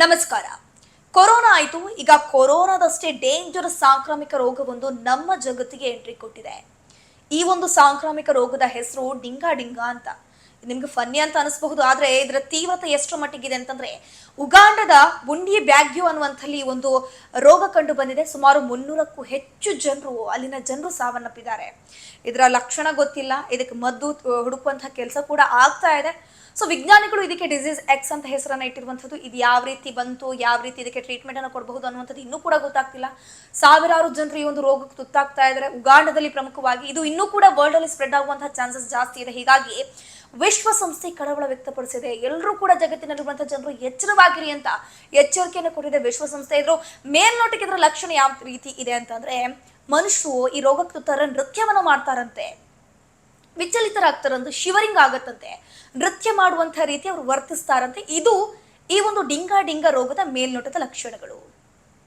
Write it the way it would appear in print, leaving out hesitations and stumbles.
ನಮಸ್ಕಾರ. ಕೊರೋನಾ ಆಯಿತು. ಈಗ ಕೊರೋನಾದಷ್ಟೇ ಡೇಂಜರಸ್ ಸಾಂಕ್ರಾಮಿಕ ರೋಗವೊಂದು ನಮ್ಮ ಜಗತ್ತಿಗೆ ಎಂಟ್ರಿ ಕೊಟ್ಟಿದೆ. ಈ ಒಂದು ಸಾಂಕ್ರಾಮಿಕ ರೋಗದ ಹೆಸರು ಡಿಂಗಾ ಅಂತ. ನಿಮ್ಗೆ ಫನ್ನಿ ಅಂತ ಅನಿಸಬಹುದು, ಆದ್ರೆ ಇದರ ತೀವ್ರತೆ ಎಷ್ಟು ಮಟ್ಟಿಗಿದೆ ಅಂತಂದ್ರೆ, ಉಗಾಂಡದ ಬುಂಡಿ ಬ್ಯಾಗ್ಯೋ ಅನ್ನುವಂಥಲ್ಲಿ ಒಂದು ರೋಗ ಕಂಡು ಬಂದಿದೆ. ಸುಮಾರು 300ಕ್ಕೂ ಹೆಚ್ಚು ಜನರು ಅಲ್ಲಿನ ಜನರು ಸಾವನ್ನಪ್ಪಿದ್ದಾರೆ. ಇದರ ಲಕ್ಷಣ ಗೊತ್ತಿಲ್ಲ, ಇದಕ್ಕೆ ಮದ್ದು ಹುಡುಕುವಂತಹ ಕೆಲಸ ಕೂಡ ಆಗ್ತಾ ಇದೆ. ಸೊ ವಿಜ್ಞಾನಿಗಳು ಇದಕ್ಕೆ ಡಿಸೀಸ್ ಎಕ್ಸ್ ಅಂತ ಹೆಸರನ್ನ ಇಟ್ಟಿರುವಂಥದ್ದು. ಇದು ಯಾವ ರೀತಿ ಬಂತು, ಯಾವ ರೀತಿ ಇದಕ್ಕೆ ಟ್ರೀಟ್ಮೆಂಟ್ ಅನ್ನು ಕೊಡಬಹುದು ಅನ್ನುವಂಥದ್ದು ಇನ್ನೂ ಕೂಡ ಗೊತ್ತಾಗ್ತಿಲ್ಲ. ಸಾವಿರಾರು ಜನರು ಈ ಒಂದು ರೋಗಕ್ಕೆ ತುತ್ತಾಗ್ತಾ ಇದ್ದಾರೆ. ಉಗಾಂಡದಲ್ಲಿ ಪ್ರಮುಖವಾಗಿ ಇದು ಇನ್ನೂ ಕೂಡ ವರ್ಲ್ಡ್ ಅಲ್ಲಿ ಸ್ಪ್ರೆಡ್ ಆಗುವಂತಹ ಚಾನ್ಸಸ್ ಜಾಸ್ತಿ ಇದೆ. ಹೀಗಾಗಿ ವಿಶ್ವಸಂಸ್ಥೆ ಕಳವಳ ವ್ಯಕ್ತಪಡಿಸಿದೆ. ಎಲ್ಲರೂ ಕೂಡ ಜಗತ್ತಿನಲ್ಲಿರುವಂತಹ ಜನರು ಎಚ್ಚರವಾಗಿರಿ ಅಂತ ಎಚ್ಚರಿಕೆಯನ್ನು ಕೊಟ್ಟಿದೆ ವಿಶ್ವಸಂಸ್ಥೆ. ಇದ್ರ ಮೇಲ್ನೋಟಕ್ಕೆ ಇದರ ಲಕ್ಷಣ ಯಾವ ರೀತಿ ಇದೆ ಅಂತಂದ್ರೆ, ಮನುಷ್ಯರು ಈ ರೋಗಕ್ಕೆ ತುತ್ತಾರ ನೃತ್ಯವನ್ನ ಮಾಡ್ತಾರಂತೆ, ವಿಚಲಿತರಾಗ್ತಾರಂತೆ, ಶಿವರಿಂಗ್ ಆಗತ್ತಂತೆ, ನೃತ್ಯ ಮಾಡುವಂತಹ ರೀತಿ ಅವರು ವರ್ತಿಸ್ತಾರಂತೆ. ಇದು ಈ ಒಂದು ಡಿಂಗಾ ರೋಗದ ಮೇಲ್ನೋಟದ ಲಕ್ಷಣಗಳು.